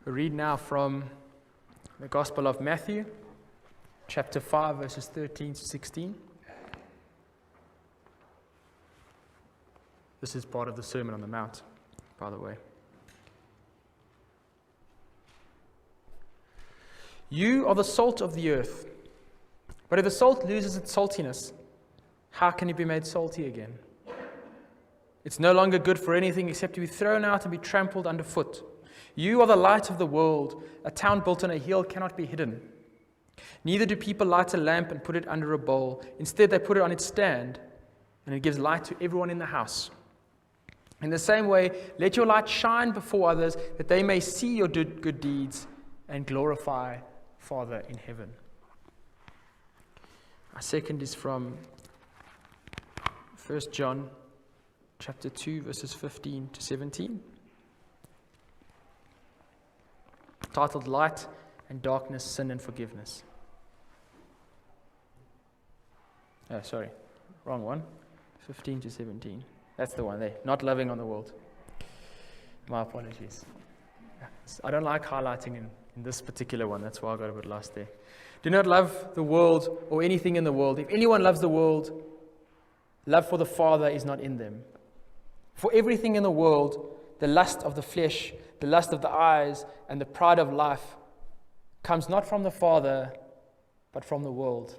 We read now from the Gospel of Matthew, chapter 5, verses 13 to 16. This is part of the Sermon on the Mount, by the way. You are the salt of the earth. But if the salt loses its saltiness, how can it be made salty again? It's no longer good for anything except to be thrown out and be trampled underfoot. You are the light of the world. A town built on a hill cannot be hidden. Neither do people light a lamp and put it under a bowl. Instead, they put it on its stand, and it gives light to everyone in the house. In the same way, let your light shine before others, that they may see your good deeds and glorify Father in heaven. Our second is from 1 John chapter 2, verses 15 to 17. Titled Light and Darkness, Sin and Forgiveness. Oh, sorry, wrong one. 15 to 17. That's the one there. Not loving on the world. My apologies. I don't like highlighting in this particular one. That's why I got a bit lost there. Do not love the world or anything in the world. If anyone loves the world, love for the Father is not in them. For everything in the world, the lust of the flesh, the lust of the eyes, and the pride of life comes not from the Father, but from the world.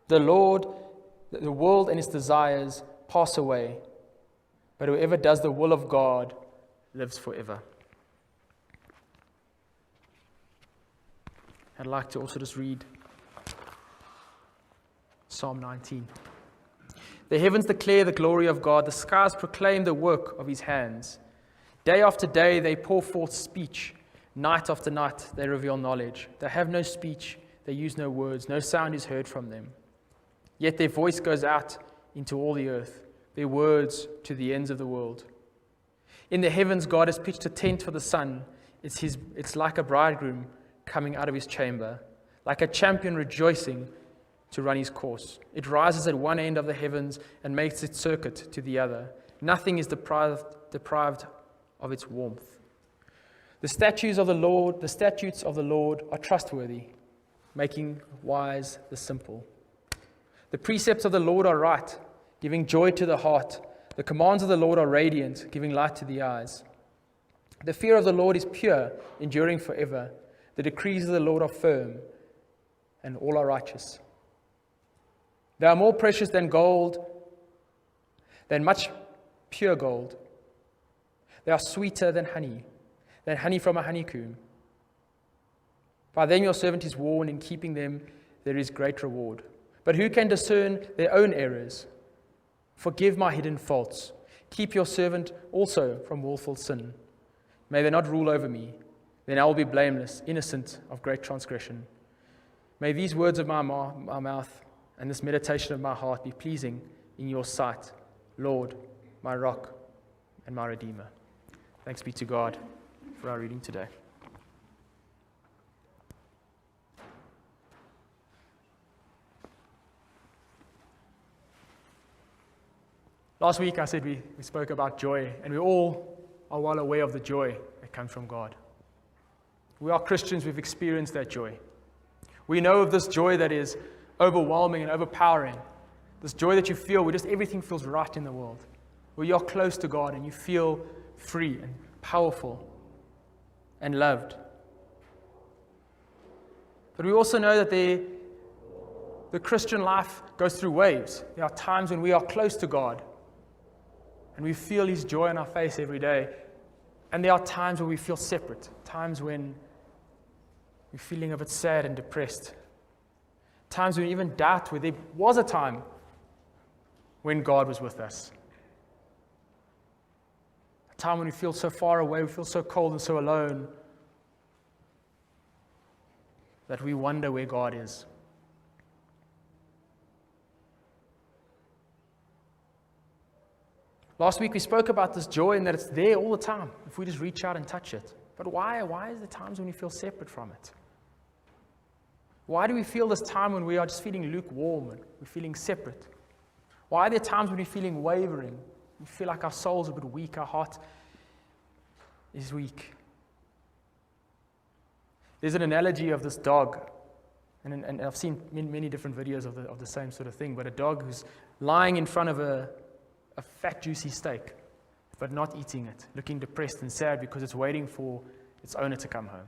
The world and its desires pass away, but whoever does the will of God lives forever. I'd like to also just read Psalm 19. The heavens declare the glory of God. The skies proclaim the work of his hands. Day after day they pour forth speech. Night after night they reveal knowledge. They have no speech. They use no words. No sound is heard from them. Yet their voice goes out into all the earth, their words to the ends of the world. In the heavens God has pitched a tent for the sun. It's like a bridegroom coming out of his chamber, like a champion rejoicing to run his course. It rises at one end of the heavens and makes its circuit to the other. Nothing is deprived of its warmth. The statutes of the Lord are trustworthy, making wise the simple. The precepts of the Lord are right, giving joy to the heart. The commands of the Lord are radiant, giving light to the eyes. The fear of the Lord is pure, enduring forever. The decrees of the Lord are firm, and all are righteous. They are more precious than gold, than much pure gold. They are sweeter than honey from a honeycomb. By them your servant is warned, in keeping them there is great reward. But who can discern their own errors? Forgive my hidden faults. Keep your servant also from willful sin. May they not rule over me. Then I will be blameless, innocent of great transgression. May these words of my mouth and this meditation of my heart be pleasing in your sight, Lord, my rock and my redeemer. Thanks be to God for our reading today. Last week I said we spoke about joy, and we all are well aware of the joy that comes from God. We are Christians, we've experienced that joy. We know of this joy that is overwhelming and overpowering. This joy that you feel where just everything feels right in the world. Where you're close to God and you feel free and powerful and loved. But we also know that the Christian life goes through waves. There are times when we are close to God and we feel his joy on our face every day. And there are times where we feel separate. Times when we're feeling a bit sad and depressed. Times when we even doubt where there was a time when God was with us. A time when we feel so far away, we feel so cold and so alone that we wonder where God is. Last week we spoke about this joy and that it's there all the time if we just reach out and touch it. But why? Why is there times when we feel separate from it? Why do we feel this time when we are just feeling lukewarm and we're feeling separate? Why are there times when we're feeling wavering? We feel like our soul's a bit weak, our heart is weak. There's an analogy of this dog, and I've seen many different videos of the same sort of thing, but a dog who's lying in front of a fat, juicy steak, but not eating it, looking depressed and sad because it's waiting for its owner to come home.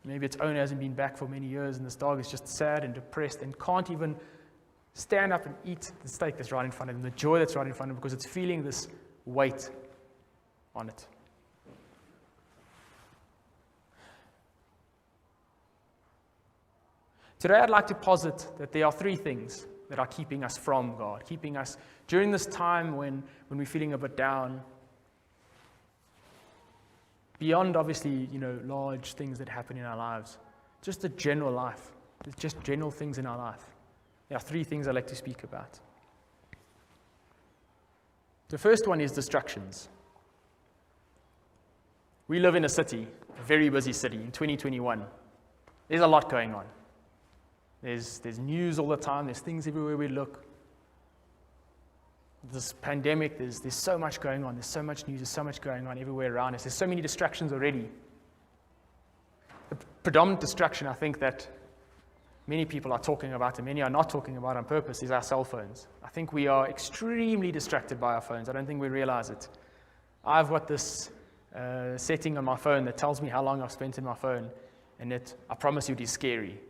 Maybe its owner hasn't been back for many years, and this dog is just sad and depressed and can't even stand up and eat the steak that's right in front of him, the joy that's right in front of him, because it's feeling this weight on it. Today I'd like to posit that there are three things that are keeping us from God, keeping us during this time when we're feeling a bit down, beyond obviously, large things that happen in our lives, just the general life, just general things in our life. There are three things I'd like to speak about. The first one is distractions. We live in a city, a very busy city, in 2021. There's a lot going on. There's news all the time. There's things everywhere we look. This pandemic, there's so much going on. There's so much news. There's so much going on everywhere around us. There's so many distractions already. The predominant distraction, I think, that many people are talking about and many are not talking about on purpose is our cell phones. I think we are extremely distracted by our phones. I don't think we realize it. I've got this setting on my phone that tells me how long I've spent in my phone, and I promise you it is scary.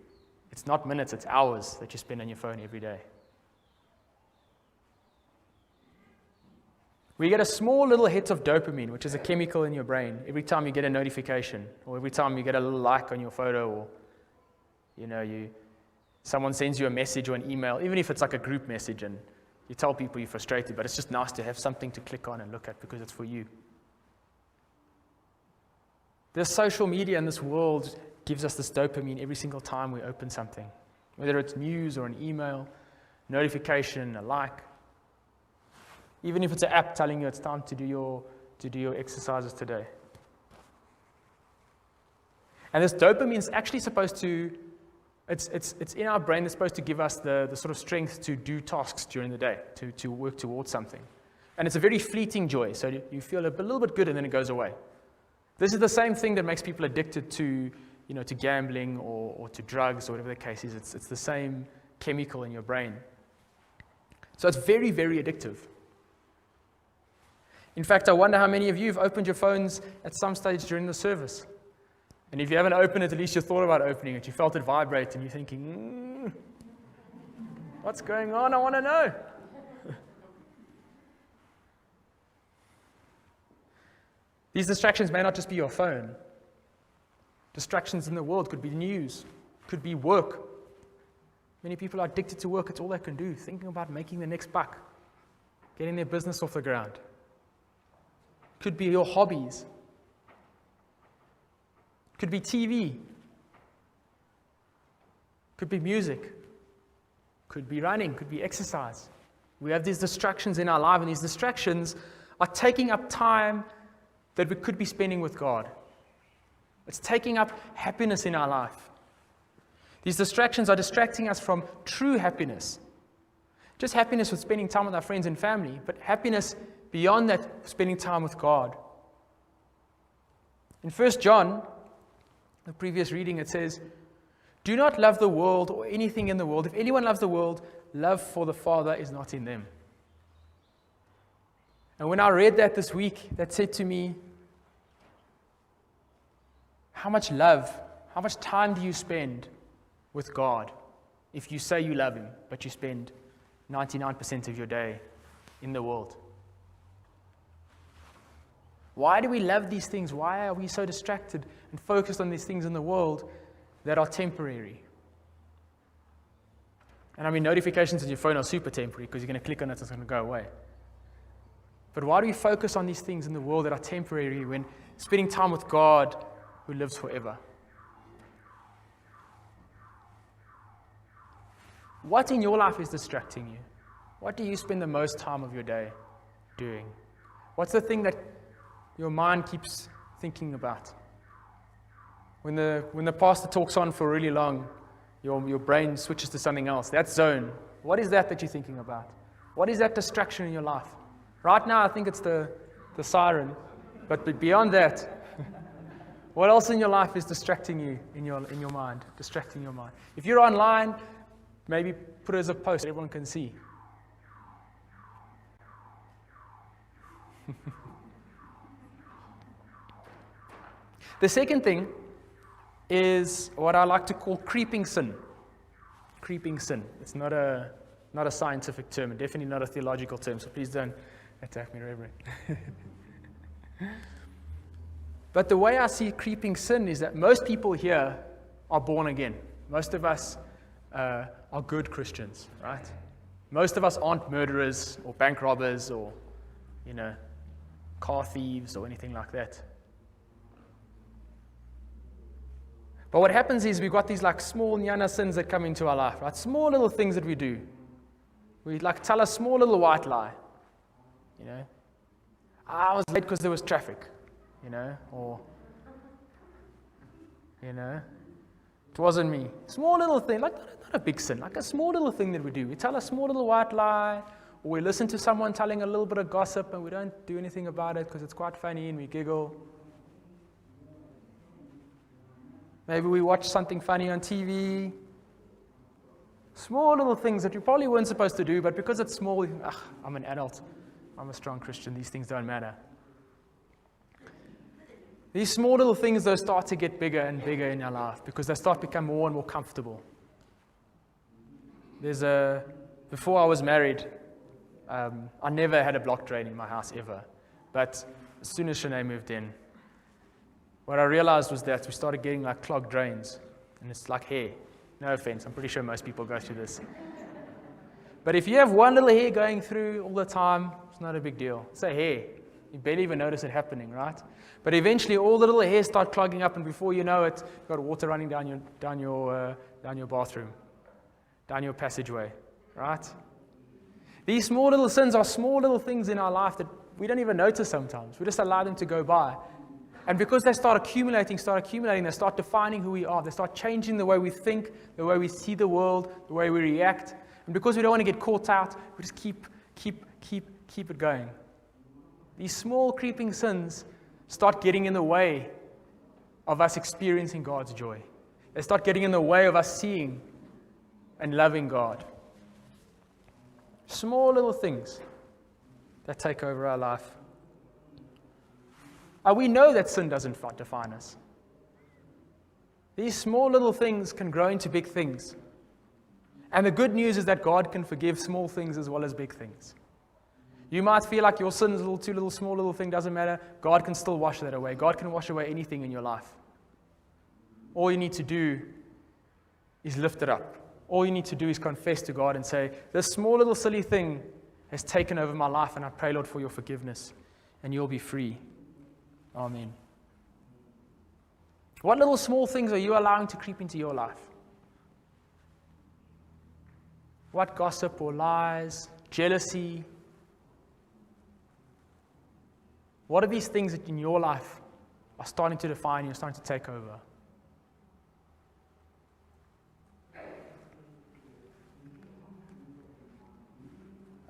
It's not minutes, it's hours that you spend on your phone every day. We get a small little hit of dopamine, which is a chemical in your brain, every time you get a notification, or every time you get a little like on your photo, or someone sends you a message or an email, even if it's like a group message, and you tell people you're frustrated, but it's just nice to have something to click on and look at because it's for you. This social media in this world gives us this dopamine every single time we open something, whether it's news or an email, notification, a like, even if it's an app telling you it's time to do your exercises today. And this dopamine is actually supposed to, it's in our brain, it's supposed to give us the sort of strength to do tasks during the day, to work towards something. And it's a very fleeting joy, so you feel a little bit good and then it goes away. This is the same thing that makes people addicted to gambling or to drugs or whatever the case is. It's the same chemical in your brain. So it's very, very addictive. In fact, I wonder how many of you have opened your phones at some stage during the service. And if you haven't opened it, at least you thought about opening it. You felt it vibrate and you're thinking, what's going on? I want to know. These distractions may not just be your phone. Distractions in the world could be news, could be work. Many people are addicted to work. It's all they can do, thinking about making the next buck, getting their business off the ground. Could be your hobbies. Could be TV. Could be music. Could be running. Could be exercise. We have these distractions in our life, and these distractions are taking up time that we could be spending with God. It's taking up happiness in our life. These distractions are distracting us from true happiness. Just happiness with spending time with our friends and family, but happiness beyond that, spending time with God. In 1 John, the previous reading, it says, "Do not love the world or anything in the world. If anyone loves the world, love for the Father is not in them." And when I read that this week, that said to me, how much love, how much time do you spend with God if you say you love Him, but you spend 99% of your day in the world? Why do we love these things? Why are we so distracted and focused on these things in the world that are temporary? And I mean, notifications on your phone are super temporary because you're going to click on it and it's going to go away. But why do we focus on these things in the world that are temporary when spending time with God who lives forever? What in your life is distracting you? What do you spend the most time of your day doing? What's the thing that your mind keeps thinking about? When the pastor talks on for really long, your brain switches to something else. That zone. What is that you're thinking about? What is that distraction in your life? Right now, I think it's the siren. But beyond that, What else in your life is distracting you in your mind? Distracting your mind. If you're online, maybe put it as a post that everyone can see. The second thing is what I like to call creeping sin. Creeping sin. It's not a scientific term, and definitely not a theological term, so please don't attack me, Reverend. But the way I see creeping sin is that most people here are born again. Most of us are good Christians, right? Most of us aren't murderers or bank robbers or, car thieves or anything like that. But what happens is we've got these like small nyana sins that come into our life, right? Small little things that we do. We like tell a small little white lie. I was late because there was traffic, or, it wasn't me. Small little thing, like not a big sin, like a small little thing that we do. We tell a small little white lie, or we listen to someone telling a little bit of gossip and we don't do anything about it because it's quite funny and we giggle. Maybe we watch something funny on TV. Small little things that you probably weren't supposed to do, but because it's small, you think, I'm an adult. I'm a strong Christian. These things don't matter. These small little things, though, start to get bigger and bigger in our life because they start to become more and more comfortable. Before I was married, I never had a block drain in my house ever. But as soon as Shanae moved in, what I realized was that we started getting like clogged drains. And it's like hair. No offense, I'm pretty sure most people go through this. But if you have one little hair going through all the time, it's not a big deal. It's a hair. You barely even notice it happening, right? But eventually all the little hairs start clogging up, and before you know it, you've got water running down your bathroom, down your passageway, right? These small little sins are small little things in our life that we don't even notice sometimes. We just allow them to go by. And because they start accumulating, they start defining who we are. They start changing the way we think, the way we see the world, the way we react. And because we don't want to get caught out, we just keep it going. These small creeping sins start getting in the way of us experiencing God's joy. They start getting in the way of us seeing and loving God. Small little things that take over our life. We know that sin doesn't define us. These small little things can grow into big things. And the good news is that God can forgive small things as well as big things. You might feel like your sin is small little thing, doesn't matter. God can still wash that away. God can wash away anything in your life. All you need to do is lift it up. All you need to do is confess to God and say, this small little silly thing has taken over my life, and I pray, Lord, for your forgiveness, and you'll be free. Amen. What little small things are you allowing to creep into your life? What gossip or lies, jealousy? What are these things that in your life are starting to define you, starting to take over?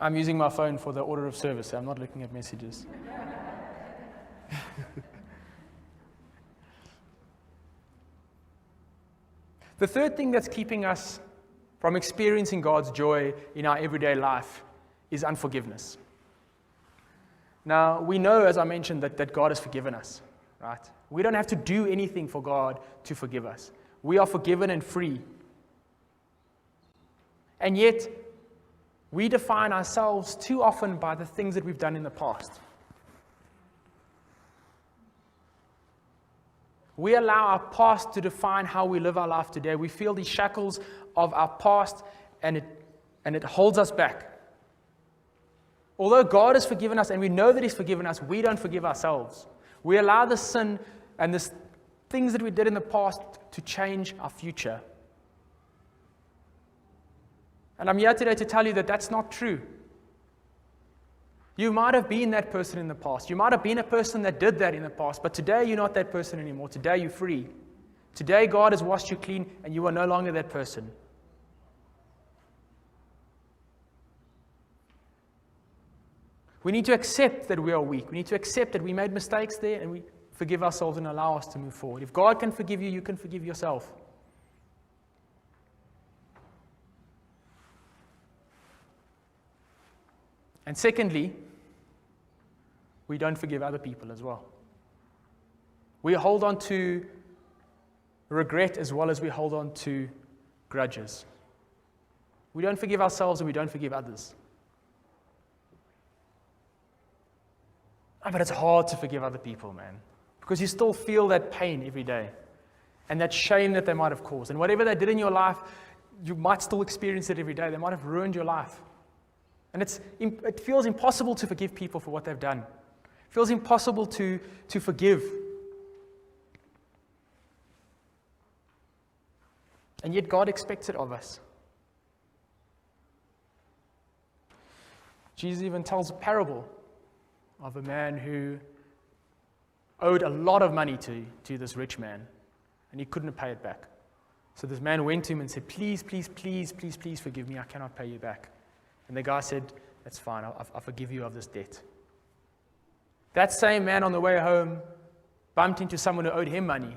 I'm using my phone for the order of service, so I'm not looking at messages. The third thing that's keeping us from experiencing God's joy in our everyday life is unforgiveness. Now, we know, as I mentioned, that God has forgiven us, right? We don't have to do anything for God to forgive us. We are forgiven and free. And yet, we define ourselves too often by the things that we've done in the past. We allow our past to define how we live our life today. We feel these shackles of our past, and it holds us back. Although God has forgiven us and we know that He's forgiven us, we don't forgive ourselves. We allow the sin and the things that we did in the past to change our future. And I'm here today to tell you that that's not true. You might have been that person in the past. You might have been a person that did that in the past, but today you're not that person anymore. Today you're free. Today God has washed you clean and you are no longer that person. We need to accept that we are weak. We need to accept that we made mistakes there and we forgive ourselves and allow us to move forward. If God can forgive you, you can forgive yourself. And secondly, we don't forgive other people as well. We hold on to regret as well as we hold on to grudges. We don't forgive ourselves and we don't forgive others. But it's hard to forgive other people, man, because you still feel that pain every day and that shame that they might have caused. And whatever they did in your life, you might still experience it every day. They might have ruined your life. And it feels impossible to forgive people for what they've done. It feels impossible to forgive. And yet God expects it of us. Jesus even tells a parable of a man who owed a lot of money to this rich man, and he couldn't pay it back. So this man went to him and said, please, please, please, please, please forgive me. I cannot pay you back. And the guy said, that's fine. I'll forgive you of this debt. That same man on the way home bumped into someone who owed him money.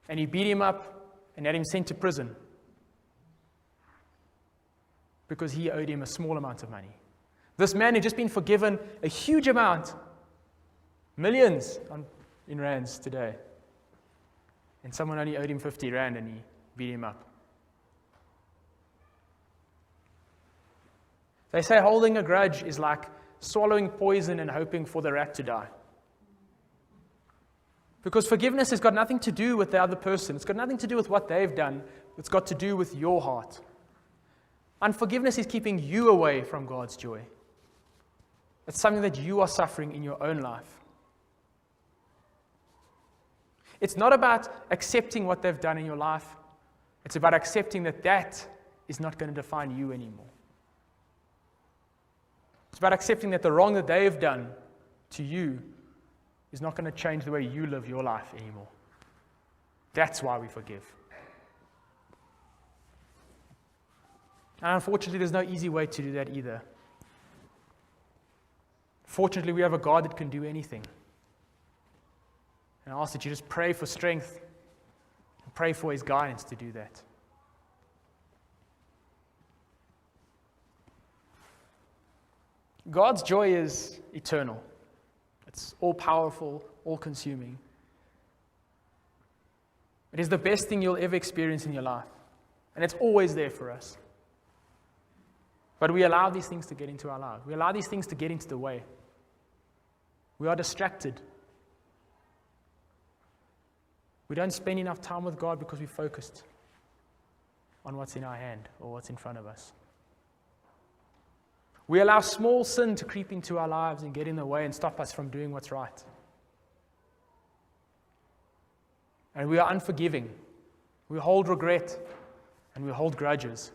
And he beat him up and had him sent to prison because he owed him a small amount of money. This man had just been forgiven a huge amount, millions in rands today. And someone only owed him 50 rand and he beat him up. They say holding a grudge is like swallowing poison and hoping for the rat to die. Because forgiveness has got nothing to do with the other person. It's got nothing to do with what they've done. It's got to do with your heart. Unforgiveness is keeping you away from God's joy. It's something that you are suffering in your own life. It's not about accepting what they've done in your life. It's about accepting that that is not going to define you anymore. It's about accepting that the wrong that they've done to you is not going to change the way you live your life anymore. That's why we forgive. And unfortunately, there's no easy way to do that either. Fortunately, we have a God that can do anything. And I ask that you just pray for strength and pray for His guidance to do that. God's joy is eternal. It's all-powerful, all-consuming. It is the best thing you'll ever experience in your life. And it's always there for us. But we allow these things to get into our lives. We allow these things to get into the way. We are distracted. We don't spend enough time with God because we're focused on what's in our hand or what's in front of us. We allow small sin to creep into our lives and get in the way and stop us from doing what's right. And we are unforgiving. We hold regret and we hold grudges.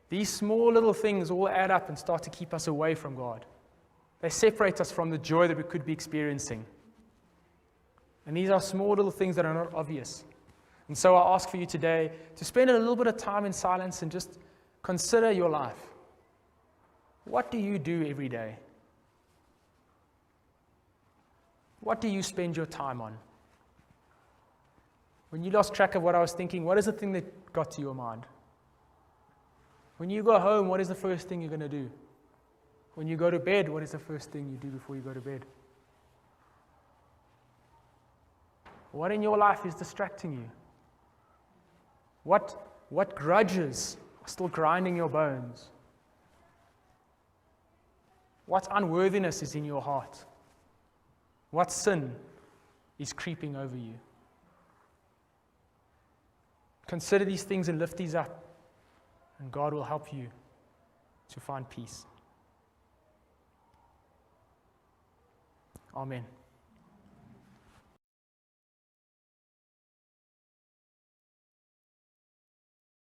These small little things all add up and start to keep us away from God. They separate us from the joy that we could be experiencing. And these are small little things that are not obvious. And so I ask for you today to spend a little bit of time in silence and just consider your life. What do you do every day? What do you spend your time on? When you lost track of what I was thinking, what is the thing that got to your mind? When you go home, what is the first thing you're going to do? When you go to bed, what is the first thing you do before you go to bed? What in your life is distracting you? What grudges are still grinding your bones? What unworthiness is in your heart? What sin is creeping over you? Consider these things and lift these up, and God will help you to find peace. Amen.